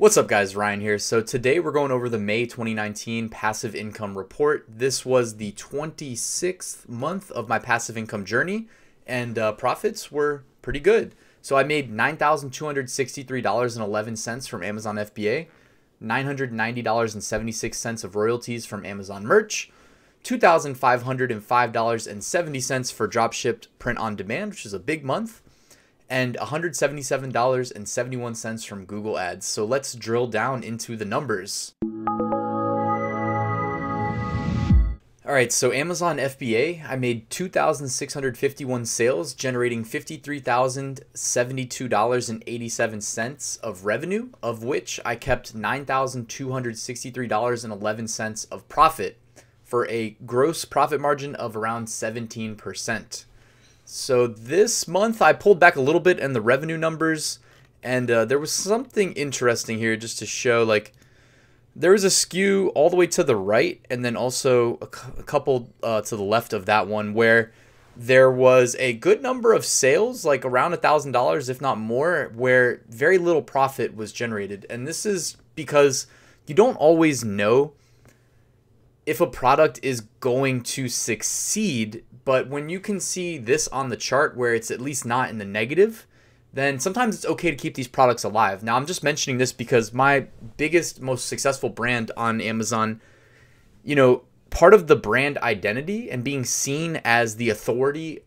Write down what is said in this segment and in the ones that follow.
What's up guys, Ryan here. So today we're going over the May 2019 passive income report. This was the 26th month of my passive income journey and profits were pretty good. So I made $9,263.11 from Amazon FBA, $990.76 of royalties from Amazon merch, $2,505.70 for dropshipped print on demand, which is a big month, and $177.71 from Google Ads. So let's drill down into the numbers. All right, so Amazon FBA, I made 2,651 sales, generating $53,072.87 of revenue, of which I kept $9,263.11 of profit for a gross profit margin of around 17%. So this month I pulled back a little bit in the revenue numbers, and there was something interesting here just to show. Like, there was a skew all the way to the right and then also a couple to the left of that one where there was a good number of sales, like around $1,000 if not more, where very little profit was generated. And this is because you don't always know if a product is going to succeed, but when you can see this on the chart where it's at least not in the negative, then sometimes it's okay to keep these products alive. Now, I'm just mentioning this because my biggest, most successful brand on Amazon, you know, part of the brand identity and being seen as the authority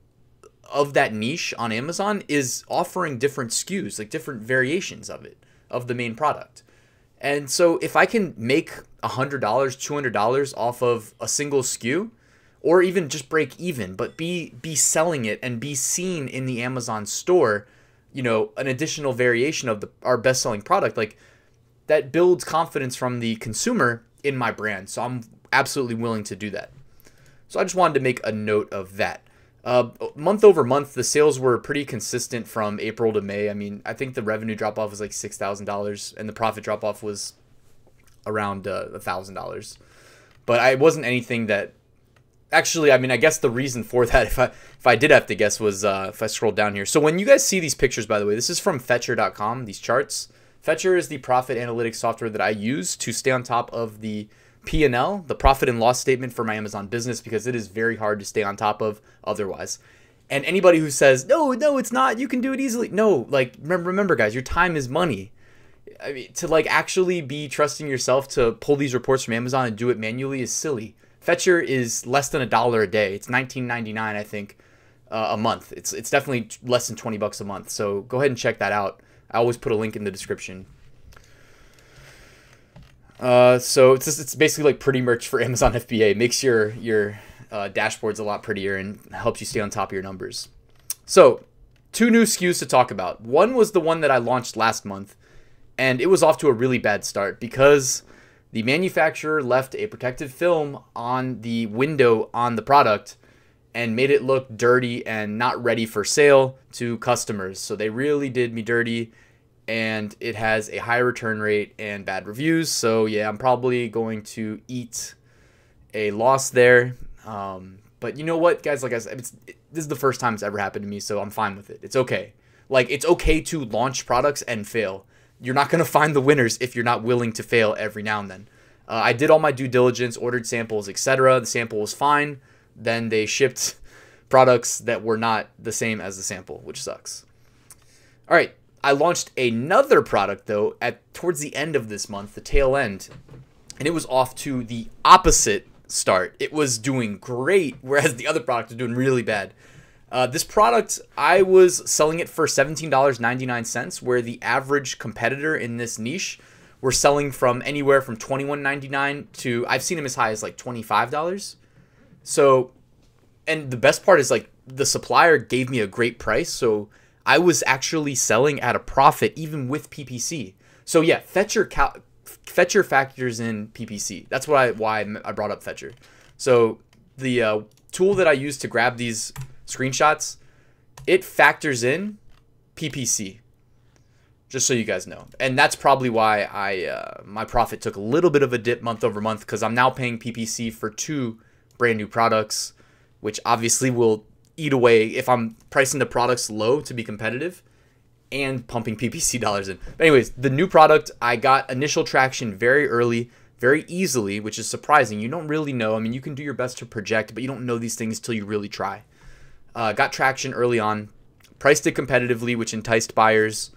of that niche on Amazon is offering different SKUs, like different variations of it, of the main product. And so if I can make $100, $200 off of a single SKU, or even just break even, but be selling it and be seen in the Amazon store, you know, an additional variation of our best-selling product, like that builds confidence from the consumer in my brand. So I'm absolutely willing to do that. So I just wanted to make a note of that. Month over month, the sales were pretty consistent from April to May. I mean, I think the revenue drop-off was like $6,000 and the profit drop-off was around $1,000. But it wasn't anything that... Actually, I mean, I guess the reason for that, if I did have to guess, was if I scroll down here. So when you guys see these pictures, by the way, this is from Fetcher.com, these charts. Fetcher is the profit analytics software that I use to stay on top of the P&L, the profit and loss statement for my Amazon business, because it is very hard to stay on top of otherwise. And anybody who says, no, it's not, you can do it easily. No, like, remember guys, your time is money. I mean, to like actually be trusting yourself to pull these reports from Amazon and do it manually is silly. Fetcher is less than $1 a day. It's $19.99, I think, a month. It's definitely less than 20 bucks a month. So go ahead and check that out. I always put a link in the description. So it's basically like pretty merch for Amazon FBA. It makes your dashboards a lot prettier and helps you stay on top of your numbers. So 2 new SKUs to talk about. One was the one that I launched last month, and it was off to a really bad start because the manufacturer left a protective film on the window on the product and made it look dirty and not ready for sale to customers. So they really did me dirty, and it has a high return rate and bad reviews. So yeah, I'm probably going to eat a loss there. But you know what, guys? Like I said, this is the first time it's ever happened to me, so I'm fine with it. It's okay. Like, it's okay to launch products and fail. You're not going to find the winners if you're not willing to fail every now and then. I did all my due diligence, ordered samples, etc. The sample was fine. Then they shipped products that were not the same as the sample, which sucks. All right, I launched another product, though, towards the end of this month, the tail end, and it was off to the opposite start. It was doing great, whereas the other product was doing really bad. This product, I was selling it for $17.99, where the average competitor in this niche were selling from anywhere from $21.99 to, I've seen them as high as like $25. So, and the best part is, like, the supplier gave me a great price, so I was actually selling at a profit even with PPC. So yeah, Fetcher factors in PPC. That's why I brought up Fetcher. So the tool that I use to grab these screenshots, it factors in PPC, just so you guys know. And that's probably why my profit took a little bit of a dip month over month, because I'm now paying PPC for 2 brand new products, which obviously will eat away if I'm pricing the products low to be competitive. and pumping PPC dollars in. But anyways, the new product, I got initial traction very early, very easily, which is surprising. You don't really know. I mean, you can do your best to project, but you don't know these things till you really try. Got traction early on, priced it competitively, which enticed buyers.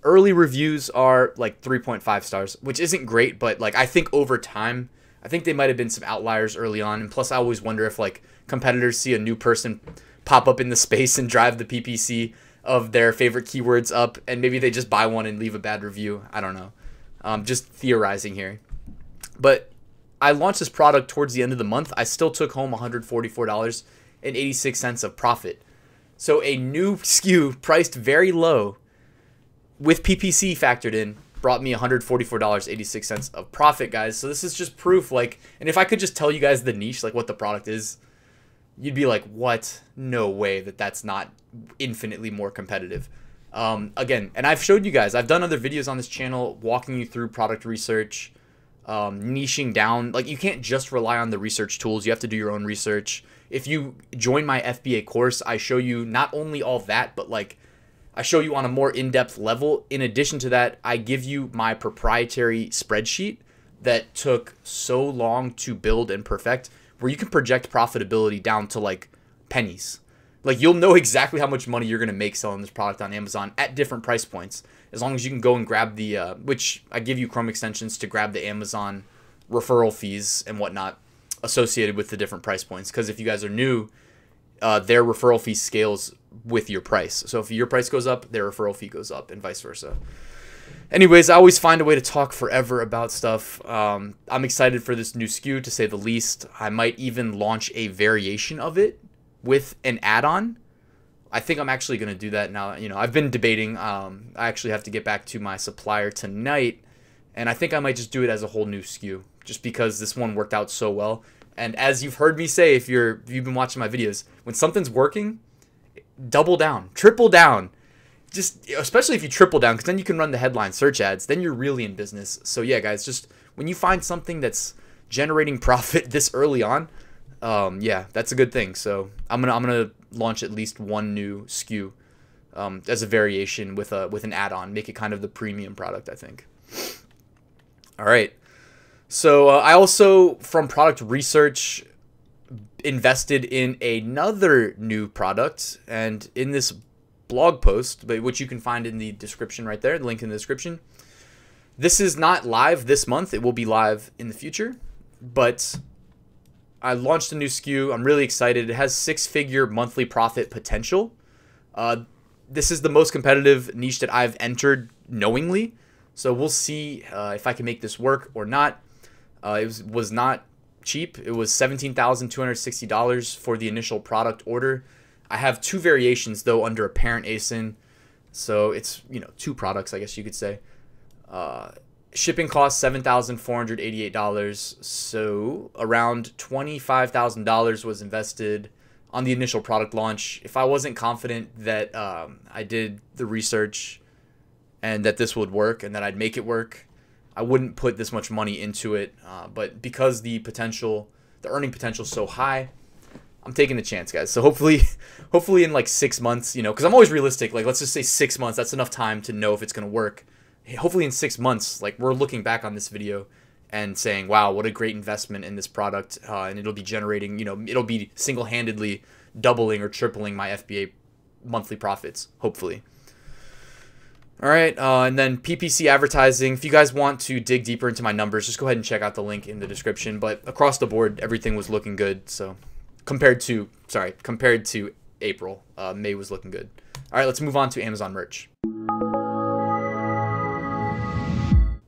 Early reviews are like 3.5 stars, which isn't great, but like I think over time, I think they might have been some outliers early on. And plus, I always wonder if like competitors see a new person pop up in the space and drive the PPC of their favorite keywords up, and maybe they just buy one and leave a bad review. I don't know. Just theorizing here. But I launched this product towards the end of the month. I still took home $144.86 of profit. So a new SKU priced very low with PPC factored in brought me $144.86 of profit, guys. So this is just proof, like, and if I could just tell you guys the niche, like what the product is, you'd be like, what? No way that's not infinitely more competitive. Again, and I've showed you guys, I've done other videos on this channel walking you through product research, niching down. Like, you can't just rely on the research tools. You have to do your own research. If you join my FBA course, I show you not only all that, but like I show you on a more in-depth level. In addition to that, I give you my proprietary spreadsheet that took so long to build and perfect, where you can project profitability down to like pennies. Like, you'll know exactly how much money you're going to make selling this product on Amazon at different price points, as long as you can go and grab the, which I give you Chrome extensions to grab the Amazon referral fees and whatnot associated with the different price points. Because if you guys are new, their referral fee scales with your price. So if your price goes up, their referral fee goes up, and vice versa. Anyways, I always find a way to talk forever about stuff. I'm excited for this new SKU, to say the least. I might even launch a variation of it with an add-on. I think I'm actually going to do that now. You know, I've been debating. I actually have to get back to my supplier tonight, and I think I might just do it as a whole new SKU, just because this one worked out so well. And as you've heard me say, if you've been watching my videos, when something's working, double down, triple down. Just, especially if you triple down, because then you can run the headline search ads. Then you're really in business. So yeah, guys, just when you find something that's generating profit this early on, yeah, that's a good thing. So I'm gonna launch at least one new SKU as a variation with an add-on, make it kind of the premium product, I think. All right. So I also, from product research, invested in another new product, and in this blog post, which you can find in the description right there, the link in the description. This is not live this month. It will be live in the future, but I launched a new SKU. I'm really excited. It has 6-figure monthly profit potential. This is the most competitive niche that I've entered knowingly, so we'll see if I can make this work or not. It was not cheap. It was $17,260 for the initial product order. I have 2 variations though under a parent ASIN, so it's, you know, 2 products, I guess you could say. Shipping costs $7,488, so around $25,000 was invested on the initial product launch. If I wasn't confident that I did the research and that this would work and that I'd make it work, I wouldn't put this much money into it. But because the earning potential is so high, I'm taking the chance, guys. So hopefully in like 6 months, you know, because I'm always realistic. Like, let's just say 6 months. That's enough time to know if it's going to work. Hopefully in 6 months, like, we're looking back on this video and saying, wow, what a great investment in this product. And it'll be generating, you know, it'll be single-handedly doubling or tripling my FBA monthly profits, hopefully. All right, and then PPC advertising. If you guys want to dig deeper into my numbers, just go ahead and check out the link in the description. But across the board, everything was looking good. So compared to April, May was looking good. All right, let's move on to Amazon merch.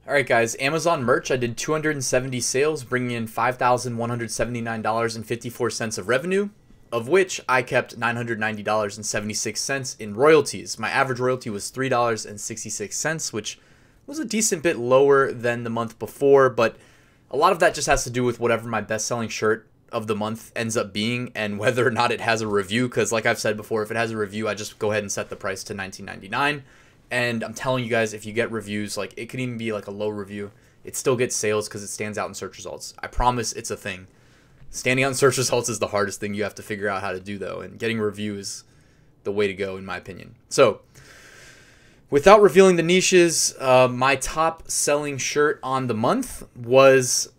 All right, guys, Amazon merch. I did 270 sales, bringing in $5,179.54 of revenue, of which I kept $990.76 in royalties. My average royalty was $3.66, which was a decent bit lower than the month before, but a lot of that just has to do with whatever my best-selling shirt of the month ends up being and whether or not it has a review, because like I've said before, if it has a review, I just go ahead and set the price to $19.99. And I'm telling you guys, if you get reviews, like, it could even be like a low review, it still gets sales because it stands out in search results. I promise it's a thing. Standing out in search results is the hardest thing you have to figure out how to do, though, and getting a review is the way to go, in my opinion. So Without revealing the niches, my top selling shirt on the month was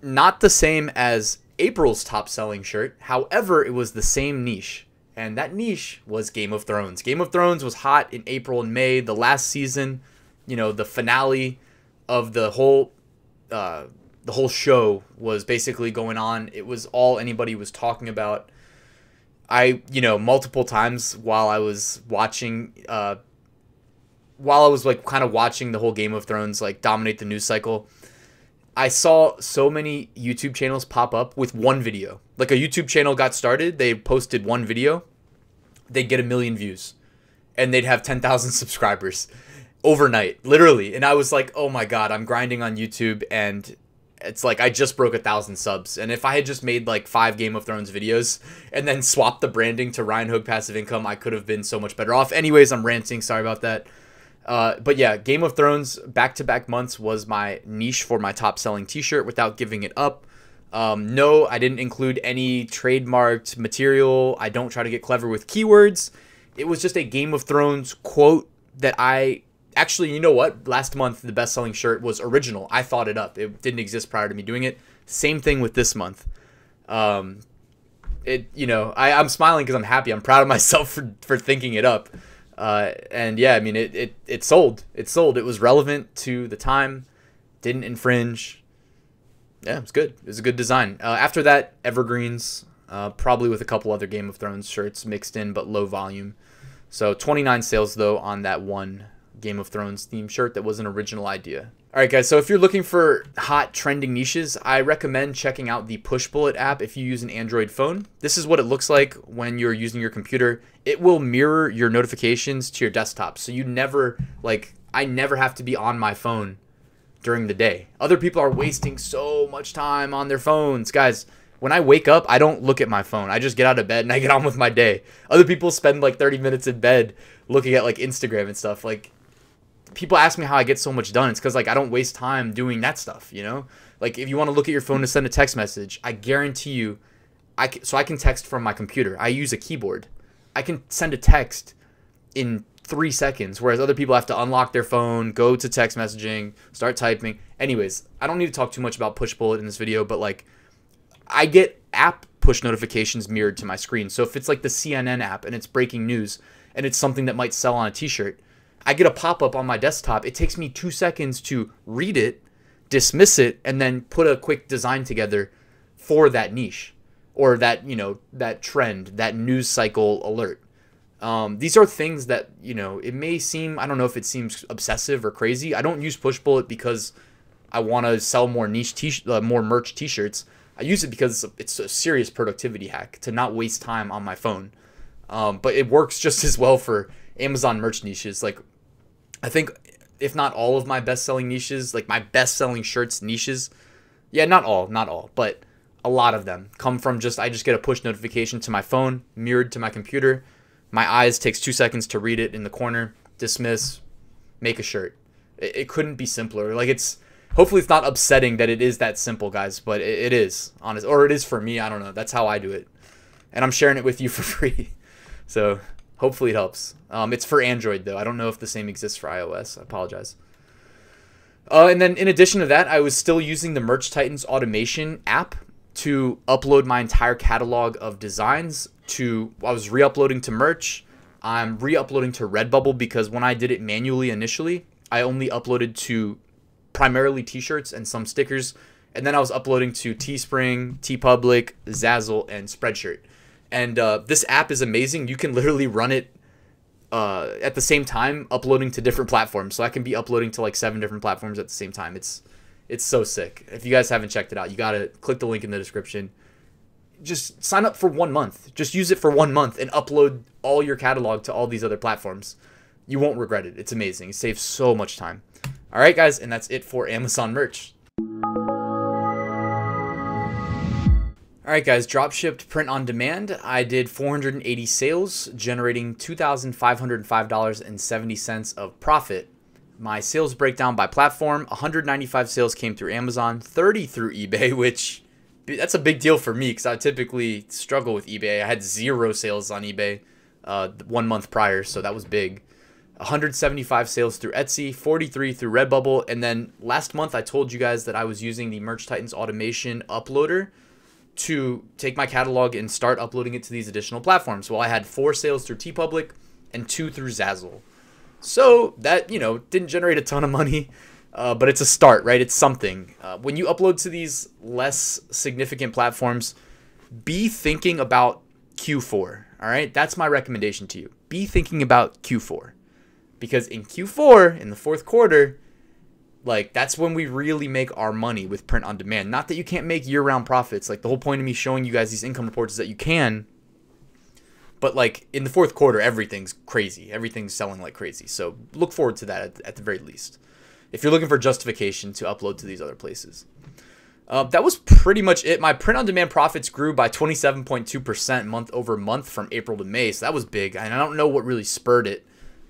not the same as April's top selling shirt. However, it was the same niche. And that niche was Game of Thrones. Game of Thrones was hot in April and May. The last season, you know, the finale of the whole show was basically going on. It was all anybody was talking about. Multiple times while I was watching, like kind of watching the whole Game of Thrones like dominate the news cycle, I saw so many YouTube channels pop up with one video. Like a YouTube channel got started, they posted one video, they'd get 1 million views, and they'd have 10,000 subscribers overnight, literally. And I was like, oh my God, I'm grinding on YouTube, and it's like I just broke 1,000 subs. And if I had just made like 5 Game of Thrones videos and then swapped the branding to Ryan Hogue Passive Income, I could have been so much better off. Anyways, I'm ranting. Sorry about that. But yeah, Game of Thrones back-to-back months was my niche for my top selling t-shirt without giving it up. No, I didn't include any trademarked material. I don't try to get clever with keywords. It was just a Game of Thrones quote that actually, you know what? Last month, the best-selling shirt was original. I thought it up. It didn't exist prior to me doing it. Same thing with this month. I'm smiling because I'm happy. I'm proud of myself for thinking it up. And yeah, I mean, it sold. It sold. It was relevant to the time. Didn't infringe. Yeah, it was good. It was a good design. After that, evergreens, probably with a couple other Game of Thrones shirts mixed in, but low volume. So 29 sales, though, on that one Game of Thrones themed shirt that was an original idea. All right, guys, so if you're looking for hot trending niches, I recommend checking out the Pushbullet app if you use an Android phone. This is what it looks like when you're using your computer. It will mirror your notifications to your desktop, so I never have to be on my phone during the day. Other people are wasting so much time on their phones. Guys, when I wake up, I don't look at my phone. I just get out of bed and I get on with my day. Other people spend like 30 minutes in bed looking at like Instagram and stuff. Like, people ask me how I get so much done. It's because like I don't waste time doing that stuff, you know? Like if you want to look at your phone to send a text message, I guarantee you, I can text from my computer. I use a keyboard. I can send a text in 3 seconds, whereas other people have to unlock their phone, go to text messaging, start typing. Anyways, I don't need to talk too much about Pushbullet in this video, but like I get app push notifications mirrored to my screen. So if it's like the CNN app and it's breaking news and it's something that might sell on a t-shirt, I get a pop-up on my desktop. It takes me 2 seconds to read it, dismiss it, and then put a quick design together for that niche or that, that trend, that news cycle alert. These are things that, it may seem, I don't know if it seems obsessive or crazy. I don't use Pushbullet because I want to sell more niche more merch t-shirts. I use it because it's a serious productivity hack to not waste time on my phone. But it works just as well for Amazon merch niches. Like, I think if not all of my best-selling niches, like my best-selling shirts niches, yeah, not all, but a lot of them come from I just get a push notification to my phone, mirrored to my computer. My eyes takes 2 seconds to read it in the corner, dismiss, make a shirt. It couldn't be simpler. Like hopefully it's not upsetting that it is that simple, guys, but it is, honest, or it is for me. I don't know. That's how I do it. And I'm sharing it with you for free. So hopefully it helps. It's for Android, though. I don't know if the same exists for iOS. I apologize. And then in addition to that, I was still using the Merch Titans automation app to upload my entire catalog of designs. I was re-uploading to Merch. I'm re-uploading to Redbubble because when I did it manually initially, I only uploaded to primarily t-shirts and some stickers. And then I was uploading to Teespring, TeePublic, Zazzle, and Spreadshirt. And this app is amazing. You can literally run it at the same time, uploading to different platforms. So I can be uploading to like 7 different platforms at the same time. It's so sick. If you guys haven't checked it out, you got to click the link in the description. Just sign up for 1 month. Just use it for 1 month and upload all your catalog to all these other platforms. You won't regret it. It's amazing. It saves so much time. All right, guys, and that's it for Amazon merch. All right, guys, drop shipped print on demand. I did 480 sales, generating $2,505.70 of profit. My sales breakdown by platform: 195 sales came through Amazon, 30 through eBay, which that's a big deal for me because I typically struggle with eBay. I had 0 sales on eBay 1 month prior, so that was big. 175 sales through Etsy, 43 through Redbubble, and then last month I told you guys that I was using the Merch Titans automation uploader to take my catalog and start uploading it to these additional platforms. Well, I had 4 sales through TeePublic and 2 through Zazzle. So that, you know, didn't generate a ton of money, but it's a start, right? It's something. When you upload to these less significant platforms, be thinking about Q4, all right? That's my recommendation to you. Be thinking about Q4. Because in Q4, in the fourth quarter, like, that's when we really make our money with print on demand. Not that you can't make year-round profits. Like, the whole point of me showing you guys these income reports is that you can. But, like, in the fourth quarter, everything's crazy. Everything's selling like crazy. So look forward to that at the very least, if you're looking for justification to upload to these other places. That was pretty much it. My print-on-demand profits grew by 27.2% month over month from April to May. So that was big. And I don't know what really spurred it.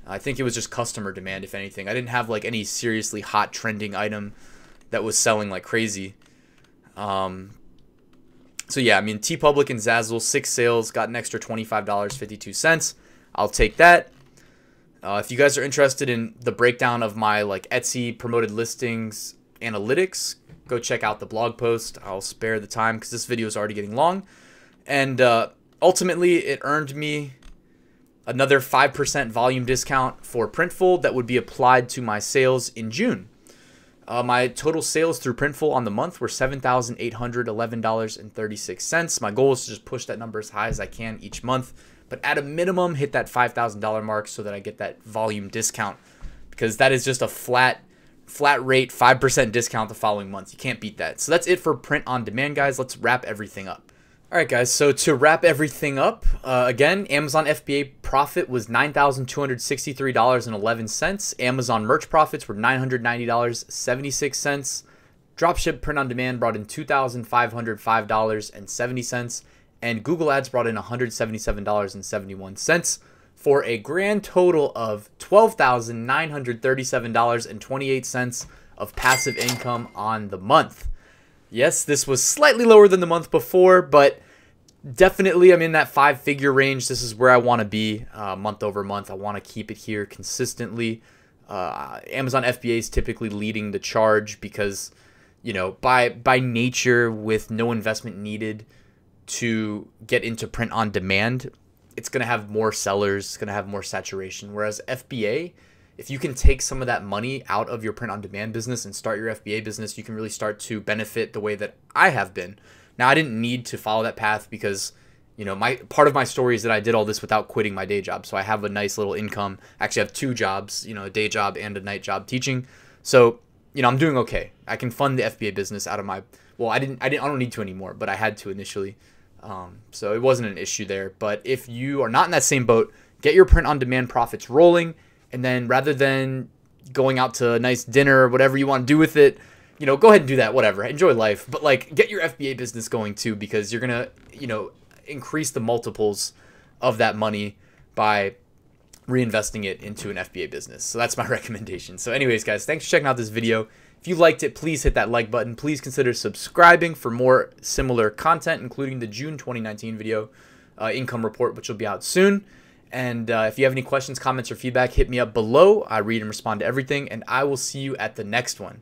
I think it was just customer demand, if anything. I didn't have like any seriously hot trending item that was selling like crazy. So yeah, I mean, TeePublic and Zazzle, 6 sales, got an extra $25.52. I'll take that. If you guys are interested in the breakdown of my like Etsy promoted listings analytics, go check out the blog post. I'll spare the time because this video is already getting long. And ultimately, it earned me another 5% volume discount for Printful that would be applied to my sales in June. My total sales through Printful on the month were $7,811.36. My goal is to just push that number as high as I can each month, but at a minimum, hit that $5,000 mark so that I get that volume discount, because that is just a flat rate 5% discount the following month. You can't beat that. So that's it for Print on Demand, guys. Let's wrap everything up. All right, guys, so to wrap everything up, again, Amazon FBA profit was $9,263.11. Amazon merch profits were $990.76. Dropship print on demand brought in $2,505.70. And Google Ads brought in $177.71 for a grand total of $12,937.28 of passive income on the month. Yes, this was slightly lower than the month before, but definitely I'm in that 5-figure range. This is where I want to be month over month. I want to keep it here consistently. Amazon FBA is typically leading the charge because, you know, by nature, with no investment needed to get into print on demand, it's going to have more sellers, it's going to have more saturation. Whereas FBA, if you can take some of that money out of your print on demand business and start your FBA business, you can really start to benefit the way that I have been. Now, I didn't need to follow that path because, you know, part of my story is that I did all this without quitting my day job. So I have a nice little income. Actually, I have 2 jobs, you know, a day job and a night job teaching. So, you know, I'm doing okay. I can fund the FBA business out of my, well, I don't need to anymore, but I had to initially. So it wasn't an issue there. But if you are not in that same boat, get your print on demand profits rolling. And then rather than going out to a nice dinner or whatever you want to do with it, you know, go ahead and do that, whatever. Enjoy life. But, like, get your FBA business going, too, because you're going to, you know, increase the multiples of that money by reinvesting it into an FBA business. So that's my recommendation. So anyways, guys, thanks for checking out this video. If you liked it, please hit that like button. Please consider subscribing for more similar content, including the June 2019 video income report, which will be out soon. And if you have any questions, comments, or feedback, hit me up below. I read and respond to everything, and I will see you at the next one.